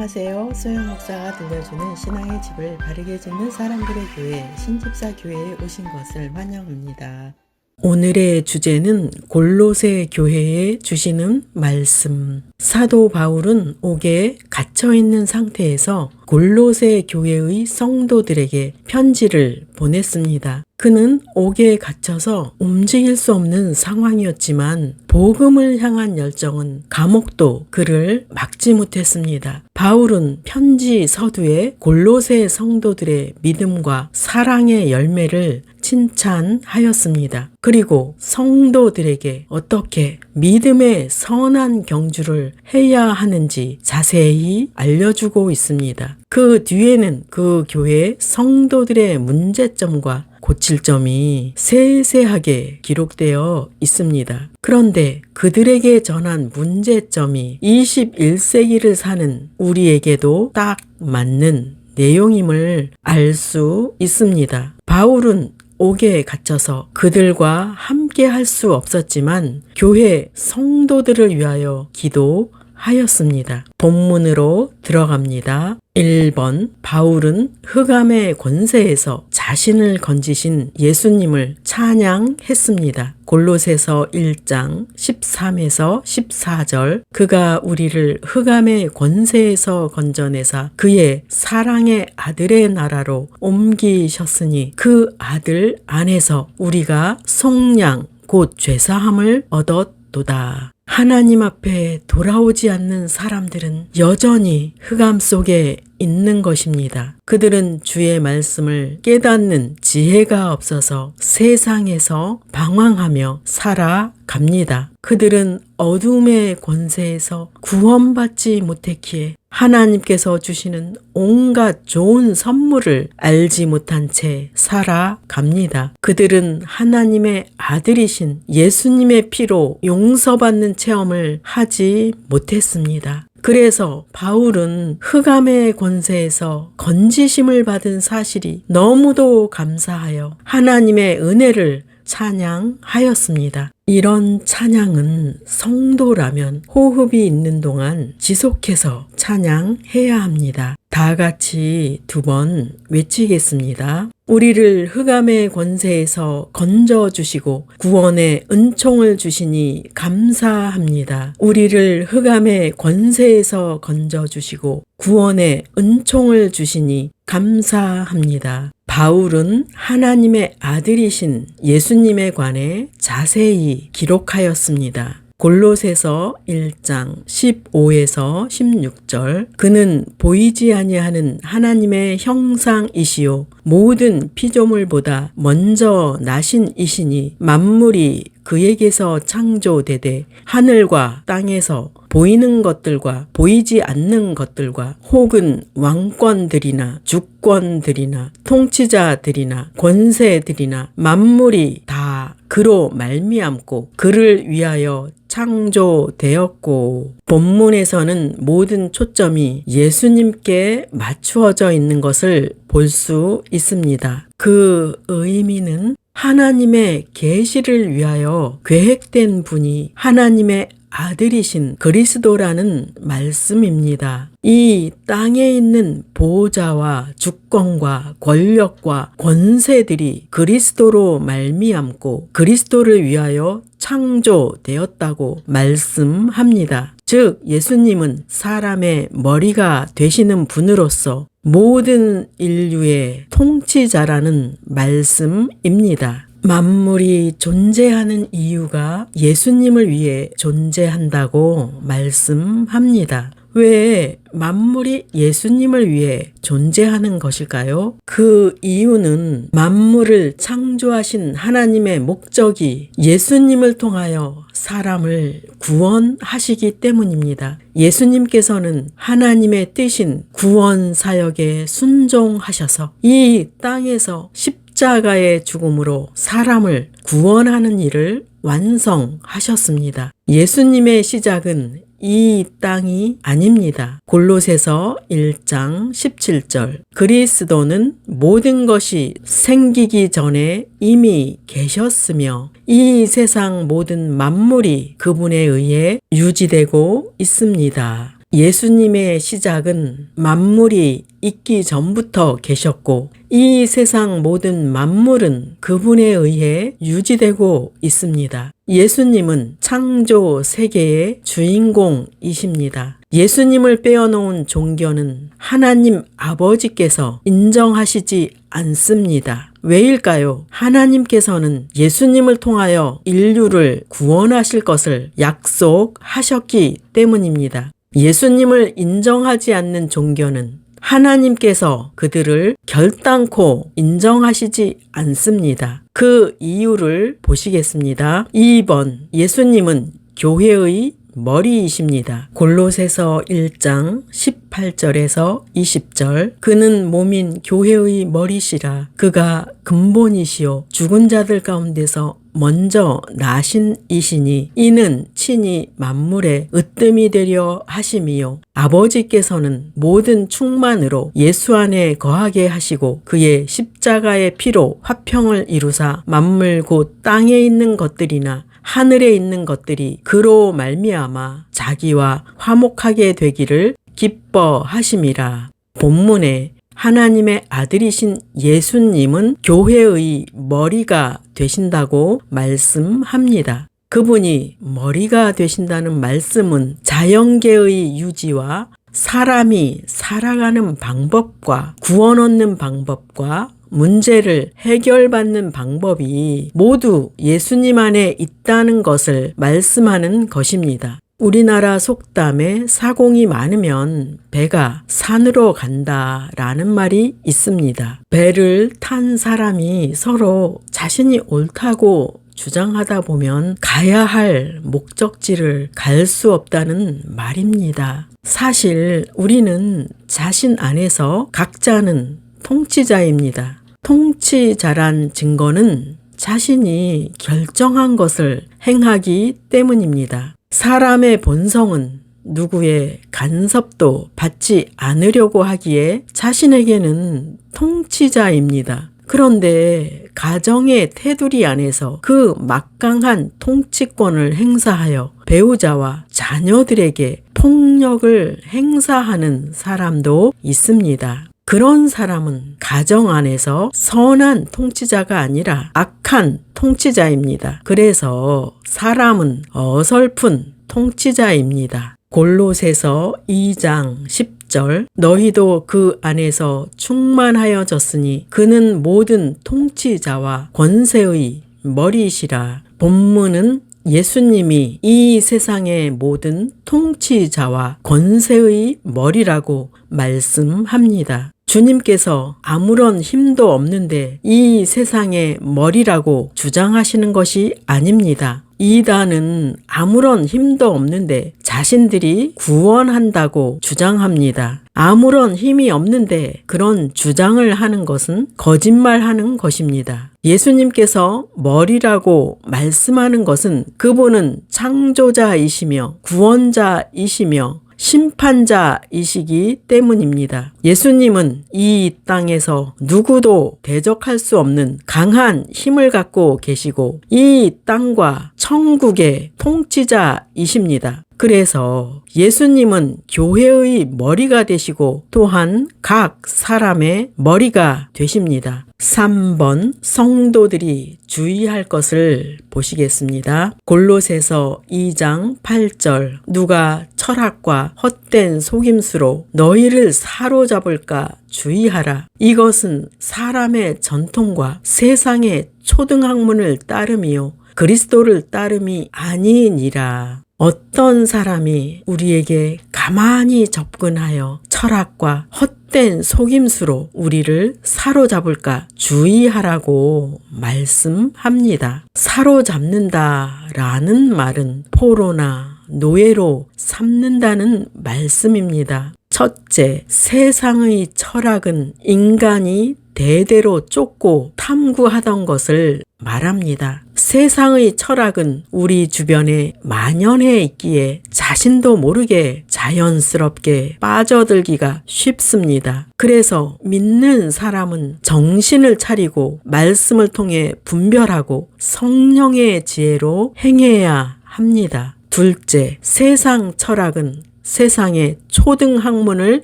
안녕하세요. 소영 목사가 들려주는 신앙의 집을 바르게 짓는 사람들의 교회 신집사 교회에 오신 것을 환영합니다. 오늘의 주제는 골로새 교회에 주시는 말씀. 사도 바울은 옥에 갇혀있는 상태에서 골로새 교회의 성도들에게 편지를 보냈습니다. 그는 옥에 갇혀서 움직일 수 없는 상황이었지만 복음을 향한 열정은 감옥도 그를 막지 못했습니다. 바울은 편지 서두에 골로새 성도들의 믿음과 사랑의 열매를 칭찬하였습니다. 그리고 성도들에게 어떻게 믿음의 선한 경주를 해야 하는지 자세히 알려주고 있습니다. 그 뒤에는 그 교회 성도들의 문제점과 고칠 점이 세세하게 기록되어 있습니다. 그런데 그들에게 전한 문제점이 21세기를 사는 우리에게도 딱 맞는 내용임을 알 수 있습니다. 바울은 옥에 갇혀서 그들과 함께 할 수 없었지만 교회 성도들을 위하여 기도하였습니다. 본문으로 들어갑니다. 1번 바울은 흑암의 권세에서 자신을 건지신 예수님을 찬양했습니다. 골로새서 1장 13에서 14절 그가 우리를 흑암의 권세에서 건져내사 그의 사랑의 아들의 나라로 옮기셨으니 그 아들 안에서 우리가 속량 곧 죄사함을 얻었도다. 하나님 앞에 돌아오지 않는 사람들은 여전히 흑암 속에 있는 것입니다. 그들은 주의 말씀을 깨닫는 지혜가 없어서 세상에서 방황하며 살아갑니다. 그들은 어둠의 권세에서 구원받지 못했기에 하나님께서 주시는 온갖 좋은 선물을 알지 못한 채 살아갑니다. 그들은 하나님의 아들이신 예수님의 피로 용서받는 체험을 하지 못했습니다. 그래서 바울은 흑암의 권세에서 건지심을 받은 사실이 너무도 감사하여 하나님의 은혜를 찬양하였습니다. 이런 찬양은 성도라면 호흡이 있는 동안 지속해서 찬양해야 합니다. 다 같이 2번 외치겠습니다. 우리를 흑암의 권세에서 건져주시고 구원의 은총을 주시니 감사합니다. 우리를 흑암의 권세에서 건져주시고 구원의 은총을 주시니 감사합니다. 바울은 하나님의 아들이신 예수님에 관해 자세히 기록하였습니다. 골로새서 1장 15에서 16절 그는 보이지 아니하는 하나님의 형상이시요 모든 피조물보다 먼저 나신 이시니 만물이 그에게서 창조되되 하늘과 땅에서 보이는 것들과 보이지 않는 것들과 혹은 왕권들이나 주권들이나 통치자들이나 권세들이나 만물이 다 그로 말미암고 그를 위하여 창조되었고 본문에서는 모든 초점이 예수님께 맞추어져 있는 것을 볼 수 있습니다. 그 의미는 하나님의 계시를 위하여 계획된 분이 하나님의 아들이신 그리스도라는 말씀입니다. 이 땅에 있는 보호자와 주권과 권력과 권세들이 그리스도로 말미암고 그리스도를 위하여 창조되었다고 말씀합니다. 즉 예수님은 사람의 머리가 되시는 분으로서 모든 인류의 통치자라는 말씀입니다. 만물이 존재하는 이유가 예수님을 위해 존재한다고 말씀합니다. 왜 만물이 예수님을 위해 존재하는 것일까요? 그 이유는 만물을 창조하신 하나님의 목적이 예수님을 통하여 사람을 구원하시기 때문입니다. 예수님께서는 하나님의 뜻인 구원 사역에 순종하셔서 이 땅에서 십자가의 죽음으로 사람을 구원하는 일을 완성하셨습니다. 예수님의 시작은 이 땅이 아닙니다. 골로새서 1장 17절 그리스도는 모든 것이 생기기 전에 이미 계셨으며 이 세상 모든 만물이 그분에 의해 유지되고 있습니다. 예수님의 시작은 만물이 있기 전부터 계셨고 이 세상 모든 만물은 그분에 의해 유지되고 있습니다. 예수님은 창조 세계의 주인공이십니다. 예수님을 빼어놓은 종교는 하나님 아버지께서 인정하시지 않습니다. 왜일까요? 하나님께서는 예수님을 통하여 인류를 구원하실 것을 약속하셨기 때문입니다. 예수님을 인정하지 않는 종교는 하나님께서 그들을 결단코 인정하시지 않습니다. 그 이유를 보시겠습니다. 2번, 예수님은 교회의 머리이십니다. 골로새서 1장 18절에서 20절 그는 몸인 교회의 머리시라. 그가 근본이시요 죽은 자들 가운데서 먼저 나신 이시니 이는 친히 만물의 으뜸이 되려 하심이요 아버지께서는 모든 충만으로 예수 안에 거하게 하시고 그의 십자가의 피로 화평을 이루사 만물 곧 땅에 있는 것들이나 하늘에 있는 것들이 그로 말미암아 자기와 화목하게 되기를 기뻐하심이라. 본문에 하나님의 아들이신 예수님은 교회의 머리가 되신다고 말씀합니다. 그분이 머리가 되신다는 말씀은 자연계의 유지와 사람이 살아가는 방법과 구원 얻는 방법과 문제를 해결받는 방법이 모두 예수님 안에 있다는 것을 말씀하는 것입니다. 우리나라 속담에 사공이 많으면 배가 산으로 간다라는 말이 있습니다. 배를 탄 사람이 서로 자신이 옳다고 주장하다 보면 가야 할 목적지를 갈 수 없다는 말입니다. 사실 우리는 자신 안에서 각자는 통치자입니다. 통치자란 증거는 자신이 결정한 것을 행하기 때문입니다. 사람의 본성은 누구의 간섭도 받지 않으려고 하기에 자신에게는 통치자입니다. 그런데 가정의 테두리 안에서 그 막강한 통치권을 행사하여 배우자와 자녀들에게 폭력을 행사하는 사람도 있습니다. 그런 사람은 가정 안에서 선한 통치자가 아니라 악한 통치자입니다. 그래서 사람은 어설픈 통치자입니다. 골로새서 2장 10절 너희도 그 안에서 충만하여졌으니 그는 모든 통치자와 권세의 머리시라. 본문은 예수님이 이 세상의 모든 통치자와 권세의 머리라고 말씀합니다. 주님께서 아무런 힘도 없는데 이 세상의 머리라고 주장하시는 것이 아닙니다. 이단은 아무런 힘도 없는데 자신들이 구원한다고 주장합니다. 아무런 힘이 없는데 그런 주장을 하는 것은 거짓말하는 것입니다. 예수님께서 머리라고 말씀하는 것은 그분은 창조자이시며 구원자이시며 심판자이시기 때문입니다. 예수님은 이 땅에서 누구도 대적할 수 없는 강한 힘을 갖고 계시고 이 땅과 천국의 통치자이십니다. 그래서 예수님은 교회의 머리가 되시고 또한 각 사람의 머리가 되십니다. 3번 성도들이 주의할 것을 보시겠습니다. 골로새서 2장 8절 누가 철학과 헛된 속임수로 너희를 사로잡을까 주의하라. 이것은 사람의 전통과 세상의 초등학문을 따름이요 그리스도를 따름이 아니니라. 어떤 사람이 우리에게 가만히 접근하여 철학과 헛된 속임수로 우리를 사로잡을까 주의하라고 말씀합니다. 사로잡는다라는 말은 포로나 노예로 삼는다는 말씀입니다. 첫째, 세상의 철학은 인간이 대대로 쫓고 탐구하던 것을 말합니다. 세상의 철학은 우리 주변에 만연해 있기에 자신도 모르게 자연스럽게 빠져들기가 쉽습니다. 그래서 믿는 사람은 정신을 차리고 말씀을 통해 분별하고 성령의 지혜로 행해야 합니다. 둘째, 세상 철학은 세상의 초등학문을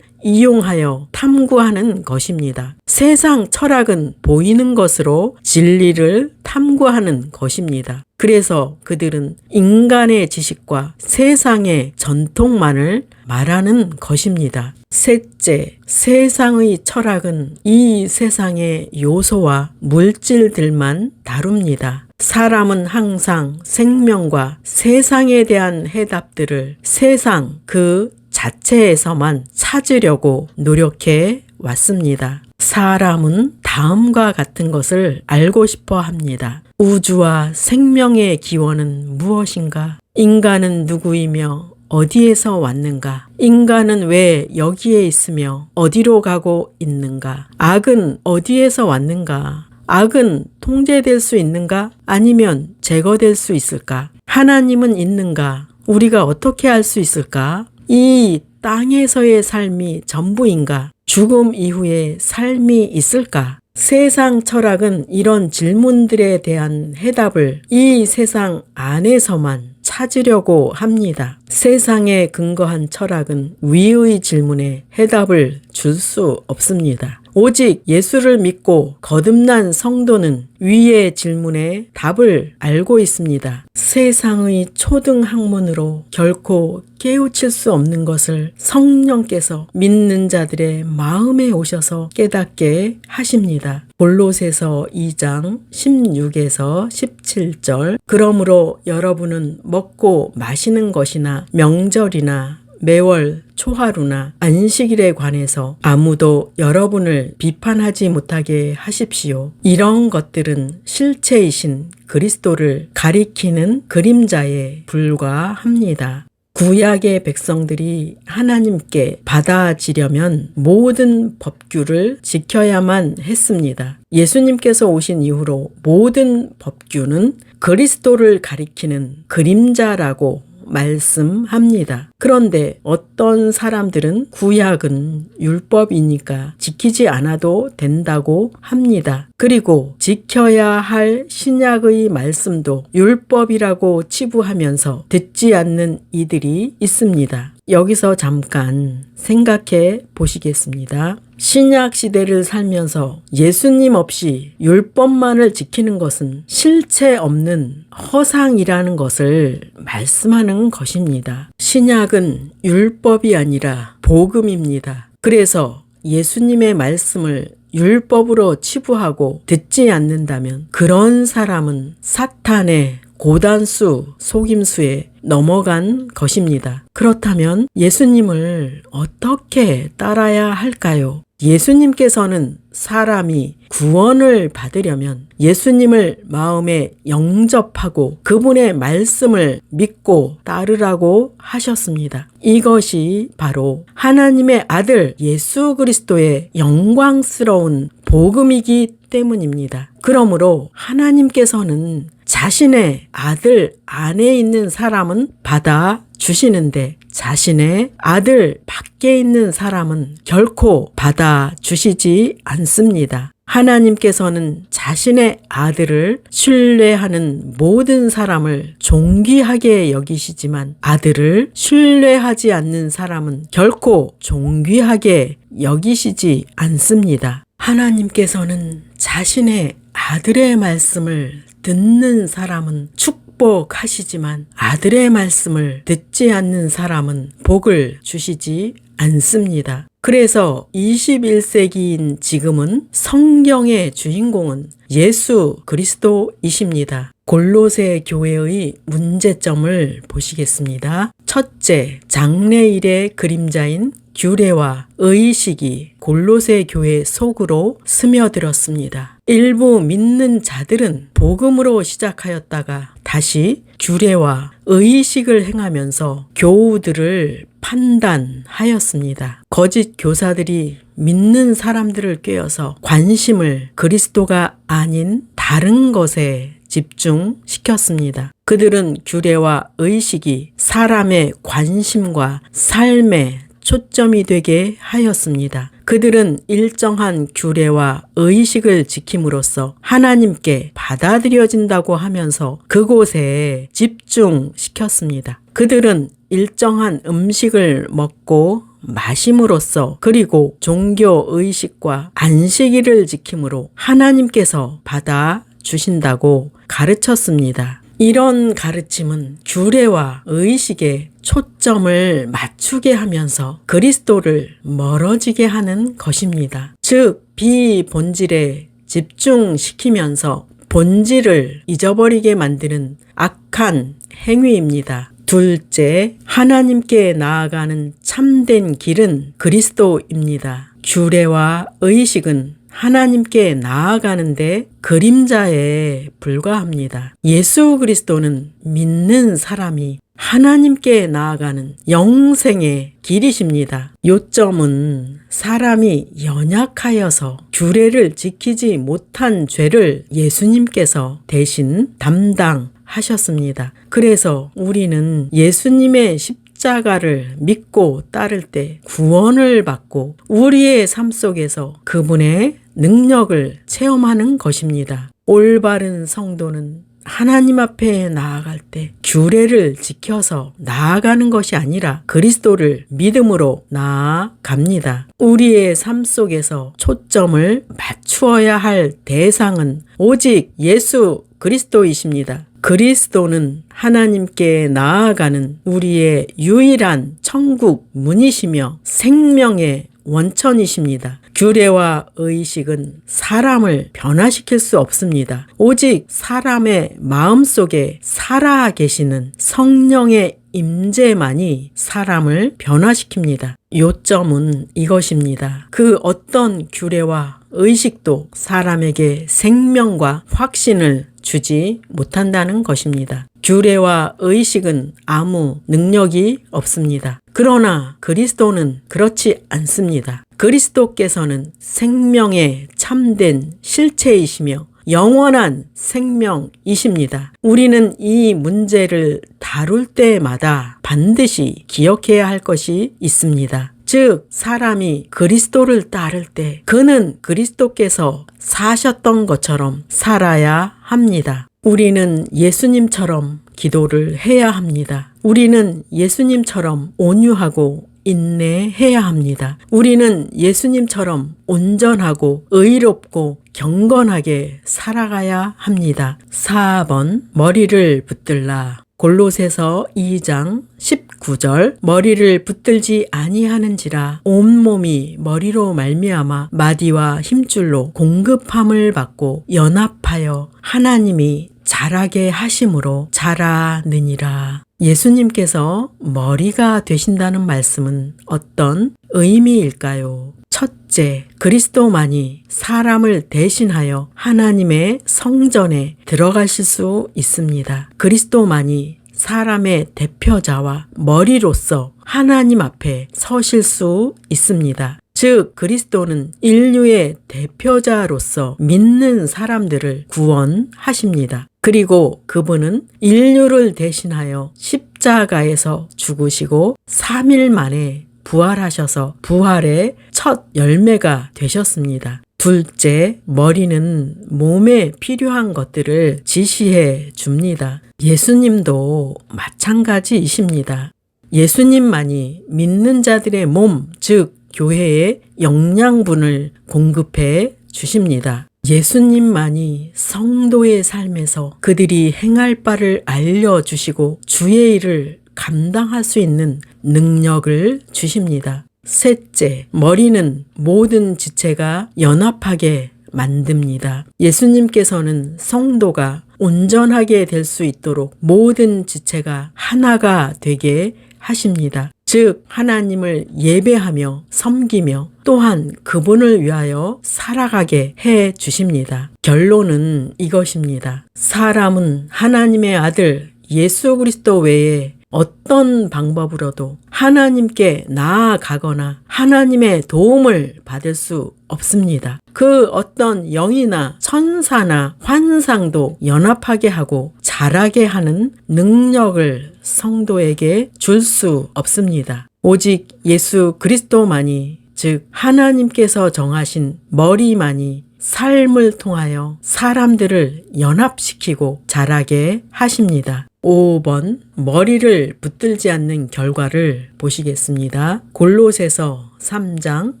이용하여 탐구하는 것입니다. 세상 철학은 보이는 것으로 진리를 탐구하는 것입니다. 그래서 그들은 인간의 지식과 세상의 전통만을 말하는 것입니다. 셋째, 세상의 철학은 이 세상의 요소와 물질들만 다룹니다. 사람은 항상 생명과 세상에 대한 해답들을 세상 그 자체에서만 찾으려고 노력해 왔습니다. 사람은 다음과 같은 것을 알고 싶어 합니다. 우주와 생명의 기원은 무엇인가? 인간은 누구이며 어디에서 왔는가? 인간은 왜 여기에 있으며 어디로 가고 있는가? 악은 어디에서 왔는가? 악은 통제될 수 있는가? 아니면 제거될 수 있을까? 하나님은 있는가? 우리가 어떻게 알 수 있을까? 이 땅에서의 삶이 전부인가? 죽음 이후에 삶이 있을까? 세상 철학은 이런 질문들에 대한 해답을 이 세상 안에서만 찾으려고 합니다. 세상에 근거한 철학은 위의 질문에 해답을 줄 수 없습니다. 오직 예수를 믿고 거듭난 성도는 위의 질문에 답을 알고 있습니다. 세상의 초등학문으로 결코 깨우칠 수 없는 것을 성령께서 믿는 자들의 마음에 오셔서 깨닫게 하십니다. 골로새서 2장 16에서 17절 그러므로 여러분은 먹고 마시는 것이나 명절이나 매월 초하루나 안식일에 관해서 아무도 여러분을 비판하지 못하게 하십시오. 이런 것들은 실체이신 그리스도를 가리키는 그림자에 불과합니다. 구약의 백성들이 하나님께 받아지려면 모든 법규를 지켜야만 했습니다. 예수님께서 오신 이후로 모든 법규는 그리스도를 가리키는 그림자라고 말씀합니다. 그런데 어떤 사람들은 구약은 율법이니까 지키지 않아도 된다고 합니다. 그리고 지켜야 할 신약의 말씀도 율법이라고 치부하면서 듣지 않는 이들이 있습니다. 여기서 잠깐 생각해 보시겠습니다. 신약 시대를 살면서 예수님 없이 율법만을 지키는 것은 실체 없는 허상이라는 것을 말씀하는 것입니다. 신약은 율법이 아니라 복음입니다. 그래서 예수님의 말씀을 율법으로 치부하고 듣지 않는다면 그런 사람은 사탄의 고단수, 속임수에 넘어간 것입니다. 그렇다면 예수님을 어떻게 따라야 할까요? 예수님께서는 사람이 구원을 받으려면 예수님을 마음에 영접하고 그분의 말씀을 믿고 따르라고 하셨습니다. 이것이 바로 하나님의 아들 예수 그리스도의 영광스러운 복음이기 때문입니다. 그러므로 하나님께서는 자신의 아들 안에 있는 사람은 받아주시는데 자신의 아들 밖에 있는 사람은 결코 받아주시지 않습니다. 하나님께서는 자신의 아들을 신뢰하는 모든 사람을 존귀하게 여기시지만 아들을 신뢰하지 않는 사람은 결코 존귀하게 여기시지 않습니다. 하나님께서는 자신의 아들의 말씀을 듣는 사람은 축복하시지만 아들의 말씀을 듣지 않는 사람은 복을 주시지 않습니다. 그래서 21세기인 지금은 성경의 주인공은 예수 그리스도이십니다. 골로새 교회의 문제점을 보시겠습니다. 첫째, 장래일의 그림자인 규례와 의식이 골로새 교회 속으로 스며들었습니다. 일부 믿는 자들은 복음으로 시작하였다가 다시 규례와 의식을 행하면서 교우들을 판단하였습니다. 거짓 교사들이 믿는 사람들을 꿰어서 관심을 그리스도가 아닌 다른 것에 집중시켰습니다. 그들은 규례와 의식이 사람의 관심과 삶의 초점이 되게 하였습니다. 그들은 일정한 규례와 의식을 지킴으로써 하나님께 받아들여진다고 하면서 그곳에 집중시켰습니다. 그들은 일정한 음식을 먹고 마심으로써 그리고 종교의식과 안식일을 지킴으로 하나님께서 받아주신다고 가르쳤습니다. 이런 가르침은 규례와 의식에 초점을 맞추게 하면서 그리스도를 멀어지게 하는 것입니다. 즉, 비본질에 집중시키면서 본질을 잊어버리게 만드는 악한 행위입니다. 둘째, 하나님께 나아가는 참된 길은 그리스도입니다. 규례와 의식은 하나님께 나아가는데 그림자에 불과합니다. 예수 그리스도는 믿는 사람이 하나님께 나아가는 영생의 길이십니다. 요점은 사람이 연약하여서 규례를 지키지 못한 죄를 예수님께서 대신 담당하셨습니다. 그래서 우리는 예수님의 십자가를 믿고 따를 때 구원을 받고 우리의 삶 속에서 그분의 능력을 체험하는 것입니다. 올바른 성도는 하나님 앞에 나아갈 때 규례를 지켜서 나아가는 것이 아니라 그리스도를 믿음으로 나아갑니다. 우리의 삶 속에서 초점을 맞추어야 할 대상은 오직 예수 그리스도이십니다. 그리스도는 하나님께 나아가는 우리의 유일한 천국 문이시며 생명의 원천이십니다. 규례와 의식은 사람을 변화시킬 수 없습니다. 오직 사람의 마음속에 살아 계시는 성령의 임재만이 사람을 변화시킵니다. 요점은 이것입니다. 그 어떤 규례와 의식도 사람에게 생명과 확신을 주지 못한다는 것입니다. 규례와 의식은 아무 능력이 없습니다. 그러나 그리스도는 그렇지 않습니다. 그리스도께서는 생명의 참된 실체이시며 영원한 생명이십니다. 우리는 이 문제를 다룰 때마다 반드시 기억해야 할 것이 있습니다. 즉, 사람이 그리스도를 따를 때 그는 그리스도께서 사셨던 것처럼 살아야 합니다. 우리는 예수님처럼 기도를 해야 합니다. 우리는 예수님처럼 온유하고 인내해야 합니다. 우리는 예수님처럼 온전하고 의롭고 경건하게 살아가야 합니다. 4번, 머리를 붙들라. 골로새서 2장 19절, 머리를 붙들지 아니하는지라 온몸이 머리로 말미암아 마디와 힘줄로 공급함을 받고 연합하여 하나님이 자라게 하심으로 자라느니라. 예수님께서 머리가 되신다는 말씀은 어떤 의미일까요? 첫째, 그리스도만이 사람을 대신하여 하나님의 성전에 들어가실 수 있습니다. 그리스도만이 사람의 대표자와 머리로서 하나님 앞에 서실 수 있습니다. 즉, 그리스도는 인류의 대표자로서 믿는 사람들을 구원하십니다. 그리고 그분은 인류를 대신하여 십자가에서 죽으시고 3일 만에 부활하셔서 부활의 첫 열매가 되셨습니다. 둘째, 머리는 몸에 필요한 것들을 지시해 줍니다. 예수님도 마찬가지이십니다. 예수님만이 믿는 자들의 몸, 즉 교회에 영양분을 공급해 주십니다. 예수님만이 성도의 삶에서 그들이 행할 바를 알려주시고 주의 일을 감당할 수 있는 능력을 주십니다. 셋째, 머리는 모든 지체가 연합하게 만듭니다. 예수님께서는 성도가 온전하게 될 수 있도록 모든 지체가 하나가 되게 하십니다. 즉, 하나님을 예배하며 섬기며 또한 그분을 위하여 살아가게 해 주십니다. 결론은 이것입니다. 사람은 하나님의 아들 예수 그리스도 외에 어떤 방법으로도 하나님께 나아가거나 하나님의 도움을 받을 수 없습니다. 그 어떤 영이나 천사나 환상도 연합하게 하고 자라게 하는 능력을 성도에게 줄 수 없습니다. 오직 예수 그리스도만이, 즉 하나님께서 정하신 머리만이 삶을 통하여 사람들을 연합시키고 자라게 하십니다. 5번 머리를 붙들지 않는 결과를 보시겠습니다. 골로새서 3장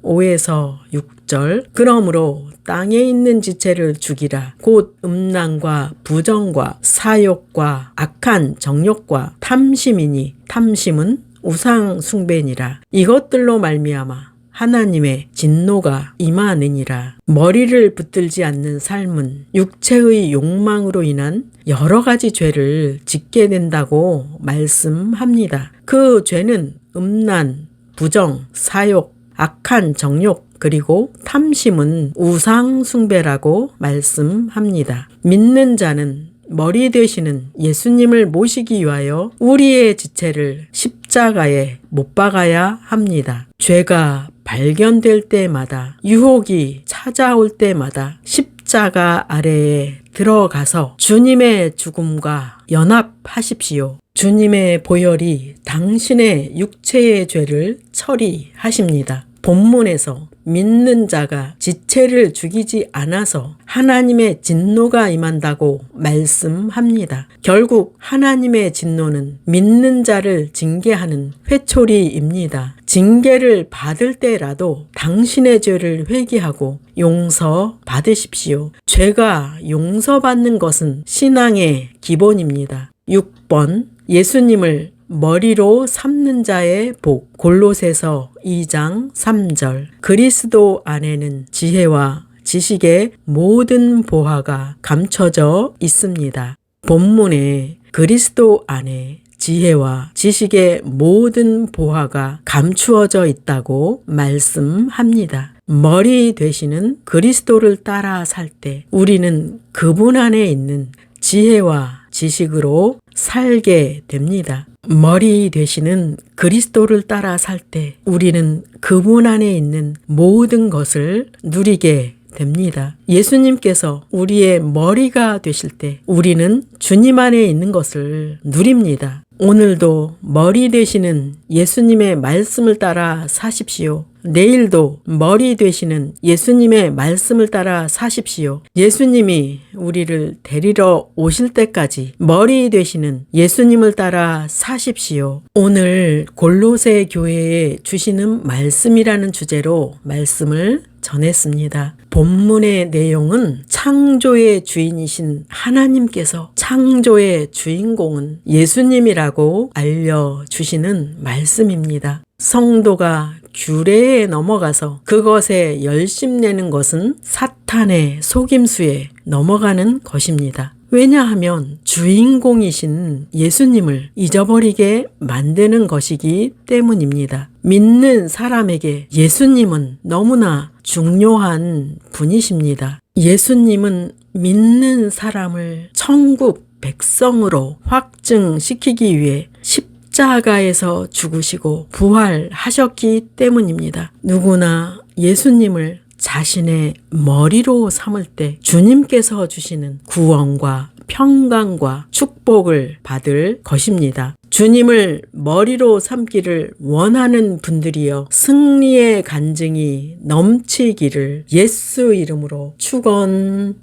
5에서 6절 그러므로 땅에 있는 지체를 죽이라. 곧 음란과 부정과 사욕과 악한 정욕과 탐심이니 탐심은 우상 숭배니라. 이것들로 말미암아 하나님의 진노가 임하느니라. 머리를 붙들지 않는 삶은 육체의 욕망으로 인한 여러 가지 죄를 짓게 된다고 말씀합니다. 그 죄는 음란, 부정, 사욕, 악한 정욕, 그리고 탐심은 우상 숭배라고 말씀합니다. 믿는 자는 머리 되시는 예수님을 모시기 위하여 우리의 지체를 십자가에 못 박아야 합니다. 죄가 발견될 때마다, 유혹이 찾아올 때마다 십자가 아래에 들어가서 주님의 죽음과 연합하십시오. 주님의 보혈이 당신의 육체의 죄를 처리하십니다. 본문에서 믿는 자가 지체를 죽이지 않아서 하나님의 진노가 임한다고 말씀합니다. 결국 하나님의 진노는 믿는 자를 징계하는 회초리입니다. 징계를 받을 때라도 당신의 죄를 회개하고 용서받으십시오. 죄가 용서받는 것은 신앙의 기본입니다. 6번 예수님을 머리로 삼는 자의 복. 골로새서 2장 3절 그리스도 안에는 지혜와 지식의 모든 보화가 감춰져 있습니다. 본문에 그리스도 안에 지혜와 지식의 모든 보화가 감추어져 있다고 말씀합니다. 머리 되시는 그리스도를 따라 살 때 우리는 그분 안에 있는 지혜와 지식으로 살게 됩니다. 머리 되시는 그리스도를 따라 살 때 우리는 그분 안에 있는 모든 것을 누리게 됩니다. 예수님께서 우리의 머리가 되실 때 우리는 주님 안에 있는 것을 누립니다. 오늘도 머리 되시는 예수님의 말씀을 따라 사십시오. 내일도 머리 되시는 예수님의 말씀을 따라 사십시오. 예수님이 우리를 데리러 오실 때까지 머리 되시는 예수님을 따라 사십시오. 오늘 골로새 교회에 주시는 말씀이라는 주제로 말씀을 전했습니다. 본문의 내용은 창조의 주인이신 하나님께서 창조의 주인공은 예수님이라고 알려주시는 말씀입니다. 성도가 규례에 넘어가서 그것에 열심내는 것은 사탄의 속임수에 넘어가는 것입니다. 왜냐하면 주인공이신 예수님을 잊어버리게 만드는 것이기 때문입니다. 믿는 사람에게 예수님은 너무나 중요한 분이십니다. 예수님은 믿는 사람을 천국 백성으로 확증시키기 위해 십자가에서 죽으시고 부활하셨기 때문입니다. 누구나 예수님을 자신의 머리로 삼을 때 주님께서 주시는 구원과 평강과 축복을 받을 것입니다. 주님을 머리로 삼기를 원하는 분들이여 승리의 간증이 넘치기를 예수 이름으로 축원합니다.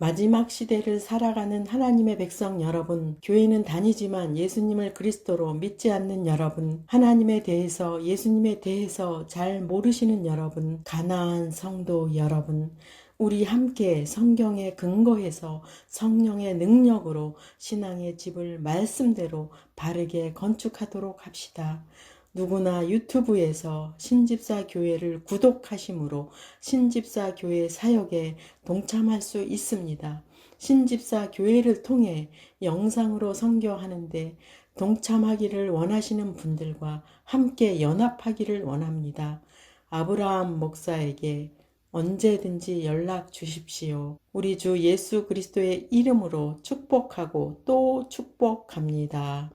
마지막 시대를 살아가는 하나님의 백성 여러분, 교회는 다니지만 예수님을 그리스도로 믿지 않는 여러분, 하나님에 대해서 예수님에 대해서 잘 모르시는 여러분, 가나안 성도 여러분, 우리 함께 성경에 근거해서 성령의 능력으로 신앙의 집을 말씀대로 바르게 건축하도록 합시다. 누구나 유튜브에서 신집사 교회를 구독하심으로 신집사 교회 사역에 동참할 수 있습니다. 신집사 교회를 통해 영상으로 선교하는데 동참하기를 원하시는 분들과 함께 연합하기를 원합니다. 아브라함 목사에게 언제든지 연락 주십시오. 우리 주 예수 그리스도의 이름으로 축복하고 또 축복합니다.